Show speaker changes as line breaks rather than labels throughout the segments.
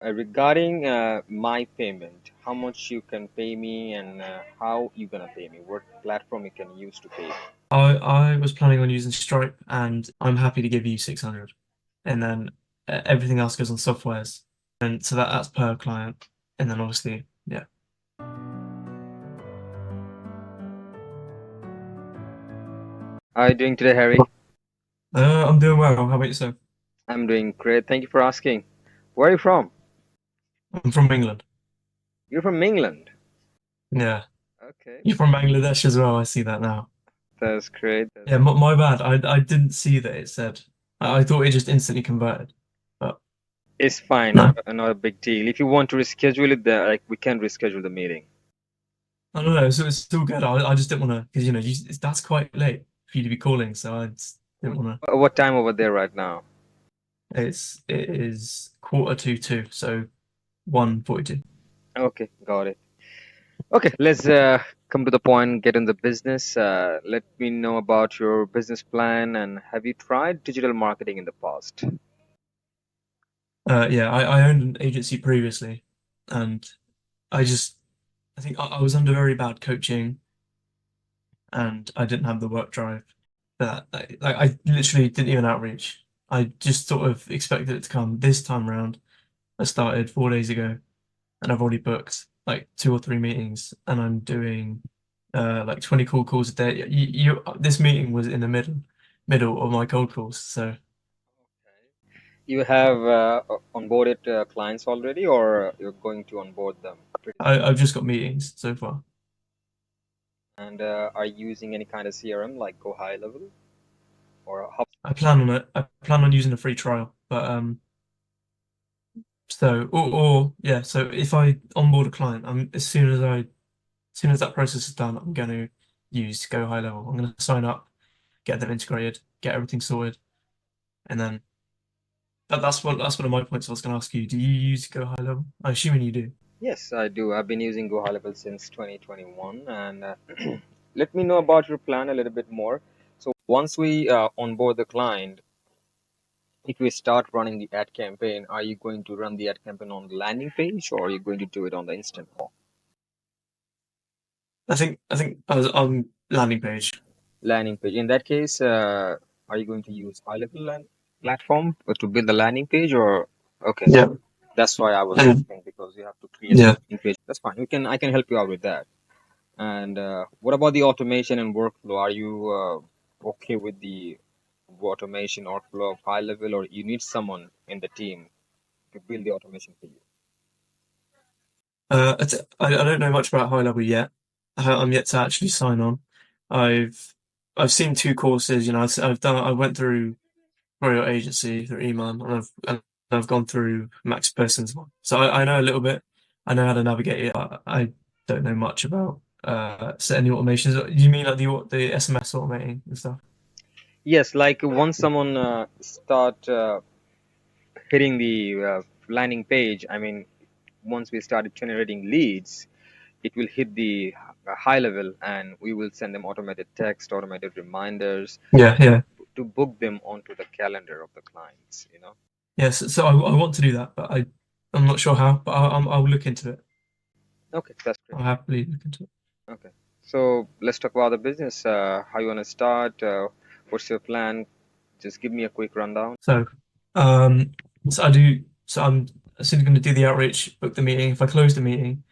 Regarding my payment, how much you can pay me and how you gonna pay me? What platform you can use to pay me?
I was planning on using Stripe, and I'm happy to give you 600, and then everything else goes on softwares, and so that's per client, and then obviously, yeah.
How are you doing today, Harry?
I'm doing well. How about yourself?
I'm doing great. Thank you for asking. Where are you from?
I'm from England.
You're from England.
Yeah,
Okay,
you're from Bangladesh as well. I see that now.
that's great.
Yeah, my bad. I didn't see that it said. I thought it just instantly converted, but
It's fine,
no.
not a big deal. If you want to reschedule it, like we can reschedule the meeting.
I don't know. So it's still good. I just didn't want to because that's quite late for you to be calling, so I just didn't want
What time over there right now?
to. It is quarter to two, so 1:42.
Okay, got it. Okay, let's come to the point, get in the business. Let me know about your business plan and have you tried digital marketing in the past?
Yeah, I owned an agency previously, and I just I think I was under very bad coaching, and I didn't have the work drive that like I literally didn't even outreach. I just sort of expected it to come this time round. I started 4 days ago, and I've already booked like two or three meetings, and I'm doing like 20 cold calls a day. This meeting was in the middle of my cold calls, so
You have onboarded clients already, or you're going to onboard them pretty soon?
I've just got meetings so far.
And are you using any kind of CRM like Go High Level or how?
I plan on it. I plan on using a free trial, but so or yeah. So if I onboard a client, as soon as that process is done, I'm going to use Go High Level. I'm going to sign up, get them integrated, get everything sorted, and then that's one of my points I was going to ask you. Do you use Go High Level? I'm assuming you do.
Yes, I do. I've been using Go High Level since 2021, and let me know about your plan a little bit more. So once we onboard the client, if we start running the ad campaign, are you going to run the ad campaign on the landing page or are you going to do it on the instant form?
I think I was on landing page.
Landing page. In that case, are you going to use high level platform to build the landing page or okay,
Yeah.
that's why I was
And
asking because you have to create a
yeah.
landing page. That's fine. I can help you out with that. And what about the automation and workflow? Are you okay with the automation workflow of high level or you need someone in the team to build the automation for you?
I don't know much about High Level yet. I'm yet to actually sign on. I've I've seen two courses. I went through Royal Agency through Eman, and I've gone through Max Person's one. So I know a little bit. I know how to navigate it. I don't know much about setting the automations. You mean like the SMS automating and stuff?
Yes, like once someone start hitting the landing page, I mean, once we started generating leads, it will hit the high level and we will send them automated text, automated reminders
Yeah, yeah,
to book them onto the calendar of the clients, you know?
yes. So I want to do that, but I'm not sure how. But I'll look into it.
Okay, that's great.
I'll happily look into it.
Okay. So let's talk about the business. How you want to start? What's your plan? Just give me a quick rundown.
So, um, so I do. So I'm soon going to do the outreach, book the meeting. If I close the meeting,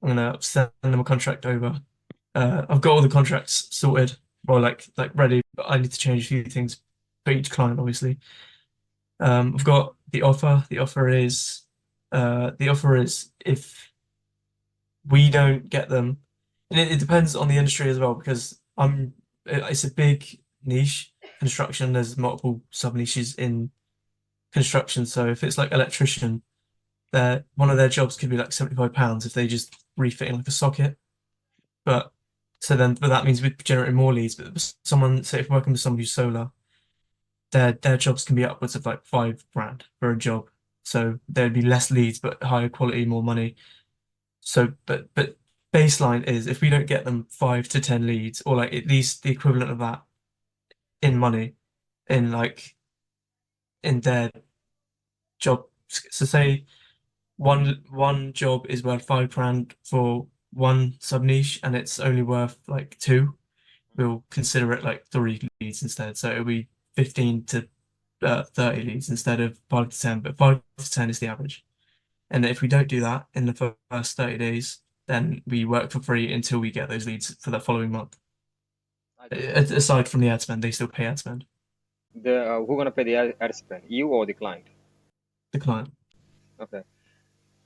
I'm gonna send them a contract over. I've got all the contracts sorted or like ready, but I need to change a few things for each client, obviously. I've got the offer. The offer is if we don't get them, and it depends on the industry as well because it's a big niche construction. There's multiple sub niches in construction. So if it's like electrician, one of their jobs could be like £75 if they just refit in like a socket. But but that means we're generating more leads. But someone, say if we're working with someone who's solar, their jobs can be upwards of like 5 grand for a job. So there'd be less leads, but higher quality, more money. So, but baseline is if we don't get them 5 to 10 leads, or like at least the equivalent of that in money, in like in their job. So say one job is worth £5 for one sub niche, and it's only worth like two, we'll consider it like 3 leads instead. So it'll be 15 to 30 leads instead of 5 to 10, but 5 to 10 is the average. And if we don't do that in the first 30 days, then we work for free until we get those leads for the following month.
I get it.
Aside from the ad spend, they still pay ad spend,
The who gonna pay the ad spend? You or the client?
the client.
Okay.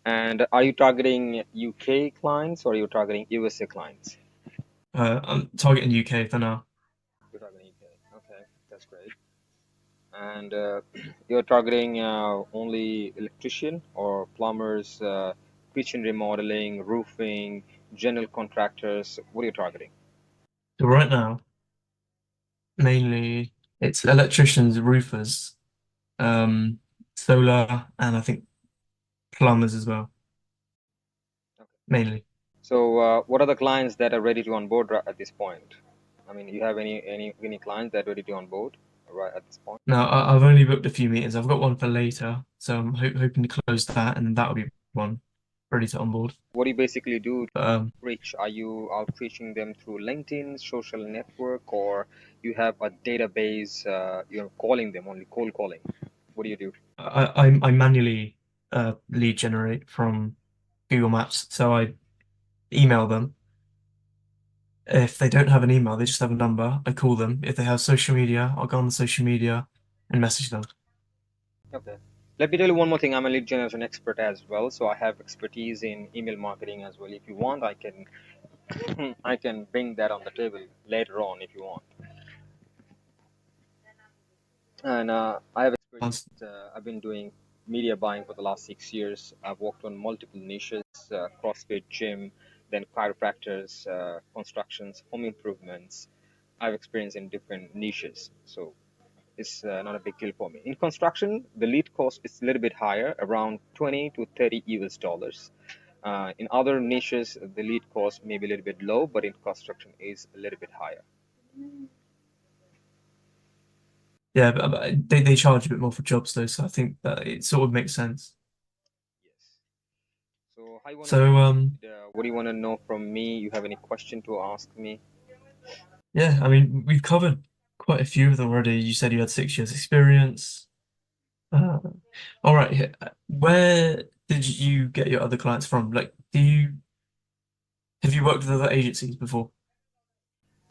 And are you targeting UK clients or are you targeting USA clients?
I'm targeting UK for now.
You're targeting UK. Okay, that's great. And you're targeting only electrician or plumbers, kitchen remodeling, roofing, general contractors. What are you targeting?
So right now, mainly it's electricians, roofers, um, solar, and I think plumbers as well,
Okay.
mainly.
So, what are the clients that are ready to onboard at this point? I mean, you have any clients that are ready to onboard right at this point?
Now, I've only booked a few meetings. I've got one for later, so I'm hoping to close that, and that'll be one ready to onboard.
What do you basically do to
But
reach? Are you outreaching them through LinkedIn, social network, or you have a database? You're calling them only cold calling. What do you do?
I manually lead generate from Google Maps, so I email them. If they don't have an email, they just have a number. I call them. If they have social media, I'll go on the social media and message them.
Okay. Let me tell you one more thing. I'm a lead generation expert as well, so I have expertise in email marketing as well. If you want, I can I can bring that on the table later on if you want. And I have experience.
That's-
I've been doing media buying for the last 6 years. I've worked on multiple niches: CrossFit, gym, then chiropractors, constructions, home improvements. I've experience in different niches, so it's not a big deal for me. In construction, the lead cost is a little bit higher, around 20 to 30 US dollars. In other niches, the lead cost may be a little bit low, but in construction is a little bit higher.
yeah, but they charge a bit more for jobs though, so I think that it sort of makes sense.
Yes. So how you want to
So
proceed? What do you want to know from me? You have any question to ask me?
yeah, I mean we've covered quite a few of them already. You said you had 6 years experience. Uh, all right, where did you get your other clients from? Like, have you worked with other agencies before?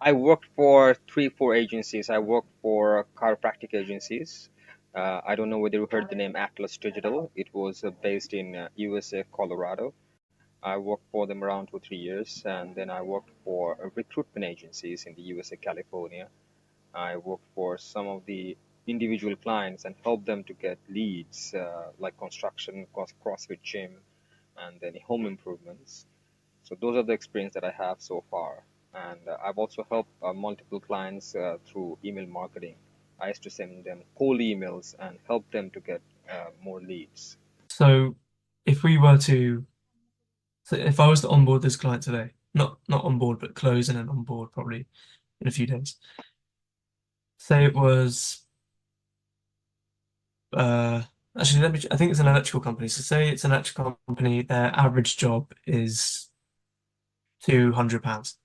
I worked for three, four agencies. I worked for chiropractic agencies. I don't know whether you heard the name Atlas Digital. It was based in USA, Colorado. I worked for them around 2, 3 years, and then I worked for recruitment agencies in the USA, California. I worked for some of the individual clients and helped them to get leads like construction, CrossFit gym, and then home improvements. So those are the experience that I have so far. And I've also helped multiple clients through email marketing. I used to send them cold emails and help them to get more leads.
So if we were to, so if I was to onboard this client today, not onboard, but close and then onboard probably in a few days. Say it was, uh, actually, I think it's an electrical company. So say it's an electrical company, their average job is £200.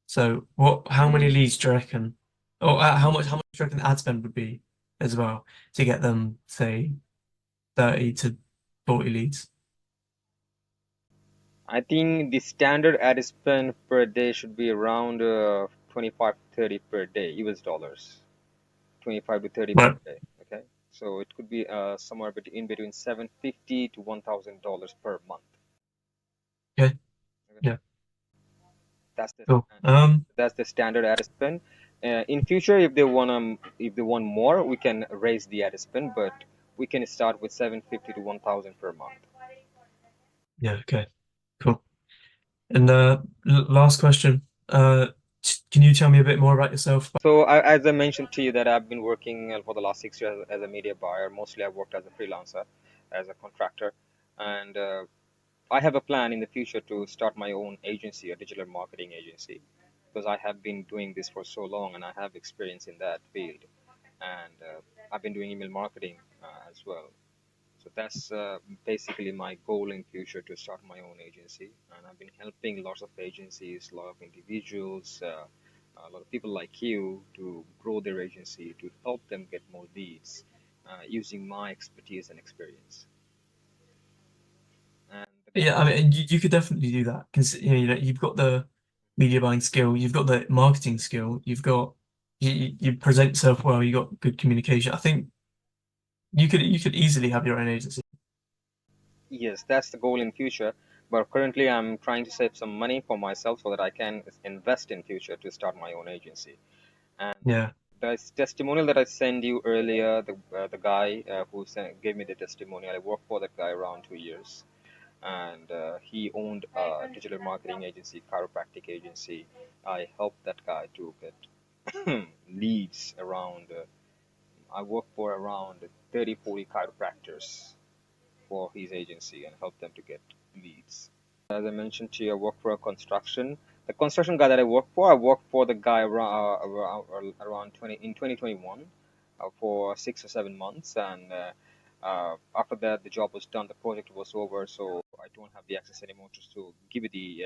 So how many leads do you reckon, or how much do you reckon ad spend would be as well to get them, say, 30 to 40 leads?
I think the standard ad spend per day should be around 25 to 30 per day, US dollars. 25 to 30 per
Right.
day. Okay. So it could be somewhere in between 750 to $1,000 per month.
Okay.
Okay.
Yeah.
That's the
Cool.
standard ad spend. In future, if they want more, we can raise the ad spend, but we can start with 750 to 1,000 per month.
Yeah. Okay. Cool. And last question. Can you tell me a bit more about yourself?
So as I mentioned to you that I've been working for the last 6 years as a media buyer. Mostly I've worked as a freelancer, as a contractor, and I have a plan in the future to start my own agency, a digital marketing agency, because I have been doing this for so long and I have experience in that field. And I've been doing email marketing as well. So So that's basically my goal in future to start my own agency. And I've been helping lots of agencies, a lot of individuals, a lot of people like you to grow their agency, to help them get more leads using my expertise and experience. And the
Yeah, I mean, you could definitely do that because you've got the media buying skill, you've got the marketing skill, you present yourself well, you got good communication. I think you could easily have your own agency.
yes, that's the goal in future. But currently, I'm trying to save some money for myself so that I can invest in future to start my own agency. And
Yeah.
the testimonial that I sent you earlier, the guy who gave me the testimonial, I worked for that guy around 2 years, and he owned a digital marketing agency, chiropractic agency. I helped that guy to get leads around. I worked for around 30, 40 chiropractors for his agency and helped them to get leads. As I mentioned to you, I work for a construction. The construction guy that I worked for the guy around 20 in 2021 for 6 or 7 months, and after that the job was done, the project was over, so I don't have the access anymore just to give you the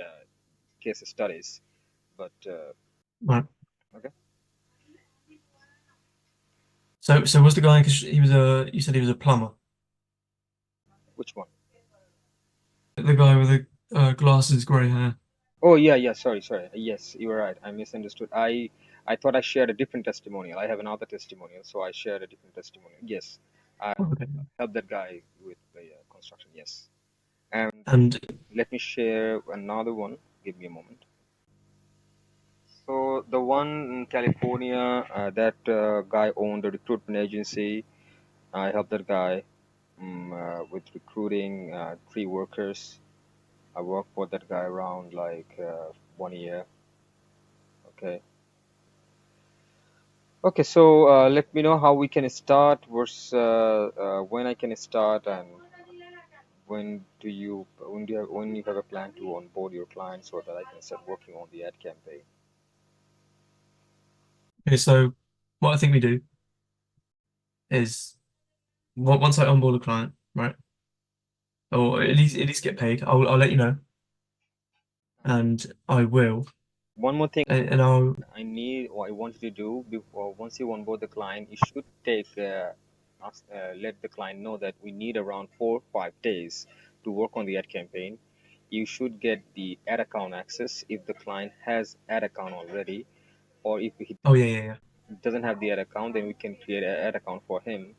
case studies. But
Right.
okay,
So was the guy? Because he was a. You said he was a plumber.
which one?
The guy with the glasses, grey hair.
Oh yeah, yeah. Sorry. Yes, you were right. I misunderstood. I thought I shared a different testimonial. I have another testimonial, so I shared a different testimonial. Yes, I
Oh, okay.
helped that guy with the construction. Yes, and
And
let me share another one. Give me a moment. So the one in California, that guy owned a recruitment agency. I helped that guy with recruiting 3 workers. I worked for that guy around like 1 year. Okay. Okay, so let me know how we can start versus when I can start, and when you have a plan to onboard your clients so that I can start working on the ad campaign.
okay, so what I think we do is once I onboard a client, right, or at least get paid, I'll let you know, and I will,
One more thing
and I'll
I need or I want you to do before once you onboard the client, you should let the client know that we need around 4 or 5 days to work on the ad campaign. You should get the ad account access if the client has ad account already, or if he
oh yeah.
doesn't have the ad account, then we can create an ad account for him,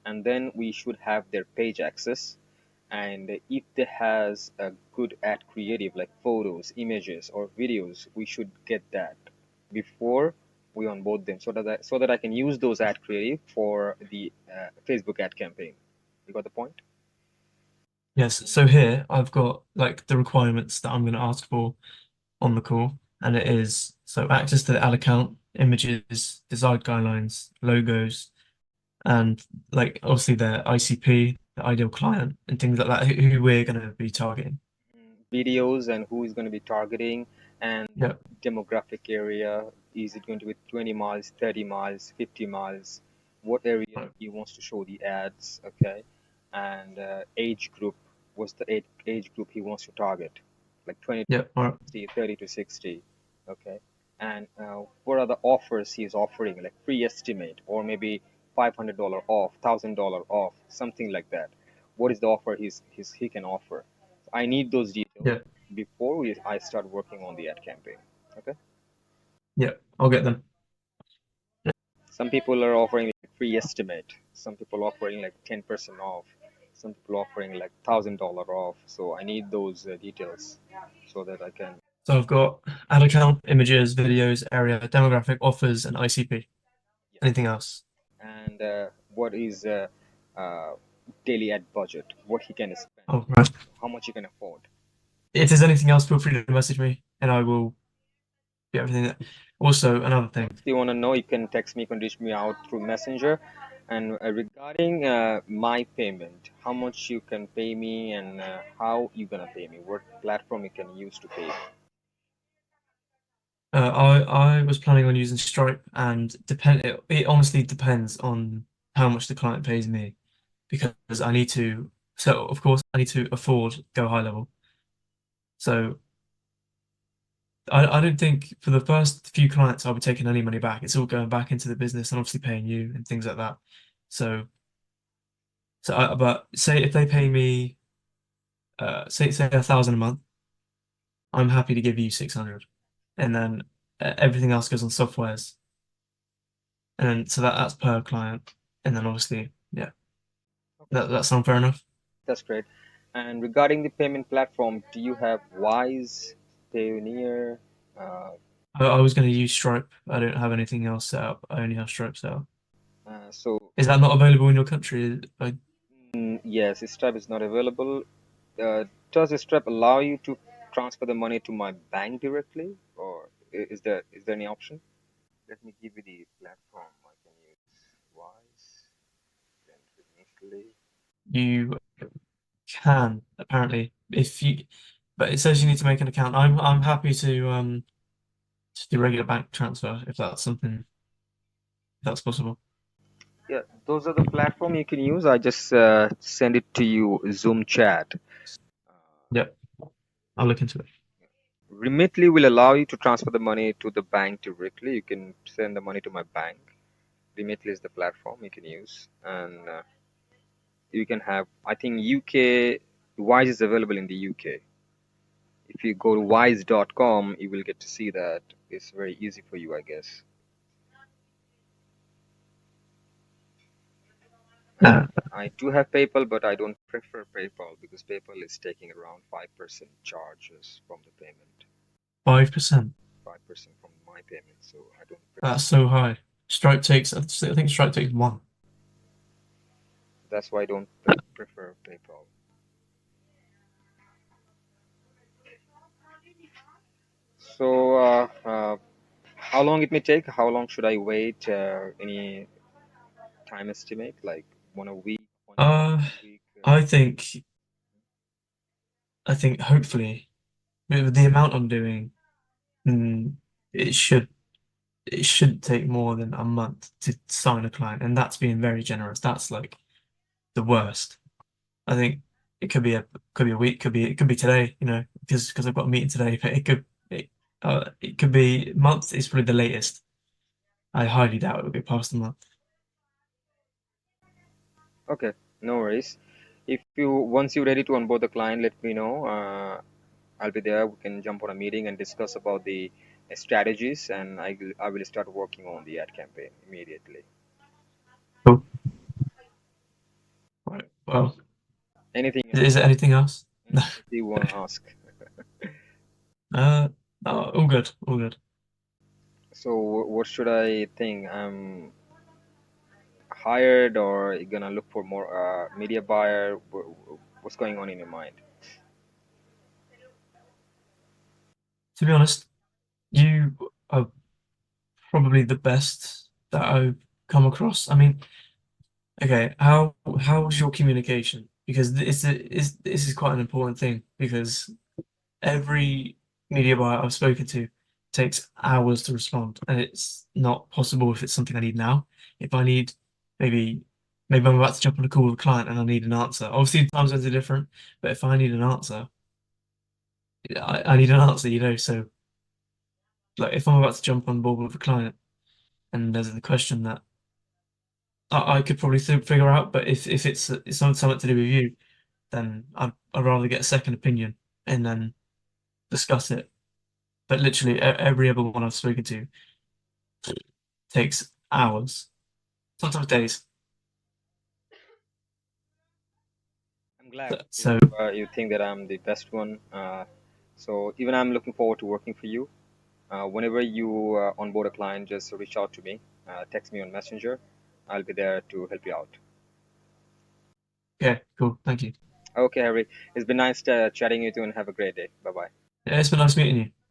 and then we should have their page access. And if they has a good ad creative like photos, images, or videos, we should get that before we onboard them, so that I can use those ad creative for the Facebook ad campaign. You got the point?
Yes. So here I've got like the requirements that I'm going to ask for on the call, and it is so access to the ad account, images, design guidelines, logos, and like obviously the ICP, the ideal client, and things like that, who we're going to be targeting.
Videos and who is going to be targeting, and
Yeah,
demographic area. Is it going to be 20 miles, 30 miles, 50 miles? What area
right.
he wants to show the ads, okay? And age group, what's the age group he wants to target? Like 20 to
Yeah, all right.
60, 30 to 60, okay? And what are the offers he is offering, like free estimate, or maybe $500 off, $1,000 off, something like that. What is the offer he can offer? I need those details
Yeah,
before I start working on the ad campaign. Okay.
yeah. I'll get them.
Some people are offering like free estimate. Some people offering like 10% off. Some people offering like $1,000 off. So I need those details so that I can.
So I've got ad account, images, videos, area, demographic, offers, and ICP.
Yes.
Anything else?
And what is uh, daily ad budget? What he can spend?
Oh, right.
How much he can afford?
If there's anything else, feel free to message me, and I will get everything. Also, another thing.
If you want to know, you can text me, you can reach me out through Messenger. And regarding my payment, how much you can pay me, and how you gonna pay me, what platform you can use to pay me.
I was planning on using Stripe, and it honestly depends on how much the client pays me. because I need to. So of course I need to afford go high level. So I don't think for the first few clients I'll be taking any money back. It's all going back into the business and obviously paying you and things like that. So but say if they pay me say 1,000 a month, I'm happy to give you 600, and then everything else goes on softwares, and then so that's per client, and then obviously yeah,
Okay,
that sound fair enough.
that's great. And regarding the payment platform, do you have Wise, Payoneer? Uh,
I was going to use Stripe. I don't have anything else set up. I only have Stripe set up.
so
Is that not available in your country?
yes, Stripe is not available. Does Stripe allow you to transfer the money to my bank directly, or is there any option? Let me give you the platform I can use. Wise, then Remitly.
You can apparently if you, but it says you need to make an account. I'm happy to do regular bank transfer if that's something if that's possible.
Yeah, those are the platform you can use. I just send it to you Zoom chat. Uh,
Yep, I'll look into it.
Remitly will allow you to transfer the money to the bank directly. You can send the money to my bank. Remitly is the platform you can use, and you can have. I think UK Wise is available in the UK. If you go to wise.com, you will get to see that it's very easy for you, I guess. And
Uh,
I do have PayPal, but I don't prefer PayPal because PayPal is taking around 5% charges from the payment.
5%.
5% from my payment, so I don't prefer.
That's so high. Stripe takes, I think Stripe takes one.
That's why I don't prefer PayPal. So, how long it may take? How long should I wait? Any time estimate? Like 1 week, 1 month,
Uh,
2 week?
I think, I think hopefully with the amount I'm doing, mm, it should, it shouldn't take more than a month to sign a client, and that's being very generous. That's like the worst. I think it could be a week, it could be today, because I've got a meeting today, but it could be a month is probably the latest. I highly doubt it will get past a month.
Okay, no worries. If you once you're ready to onboard the client, let me know. I'll be there. We can jump on a meeting and discuss about the strategies, and I will start working on the ad campaign immediately.
Cool. Right. Well,
Anything
is
else?
there anything else?
Anything else you want to ask?
Uh, no, all good, all good.
So what should I think? I'm hired or you gonna look for more media buyer? What's going on in your mind?
To be honest, you are probably the best that I've come across. I mean, okay, how was your communication? Because this is quite an important thing because every media buyer I've spoken to takes hours to respond, and it's not possible if it's something I need now. If I need maybe maybe I'm about to jump on a call with a client and I need an answer. Obviously, time zones are different, but if I need an answer, I need an answer, So like if I'm about to jump on board with a client and there's a question that I could probably figure out, but if it's not something to do with you, then I'd rather get a second opinion and then discuss it. But literally every other one I've spoken to takes hours, sometimes days.
I'm glad
So
you think that I'm the best one. So even I'm looking forward to working for you. Whenever you onboard a client, just reach out to me. Text me on Messenger. I'll be there to help you out.
yeah, cool. Thank you.
Okay, Harry. It's been nice chatting with you and have a great day. Bye bye.
Yeah, it's been nice meeting you.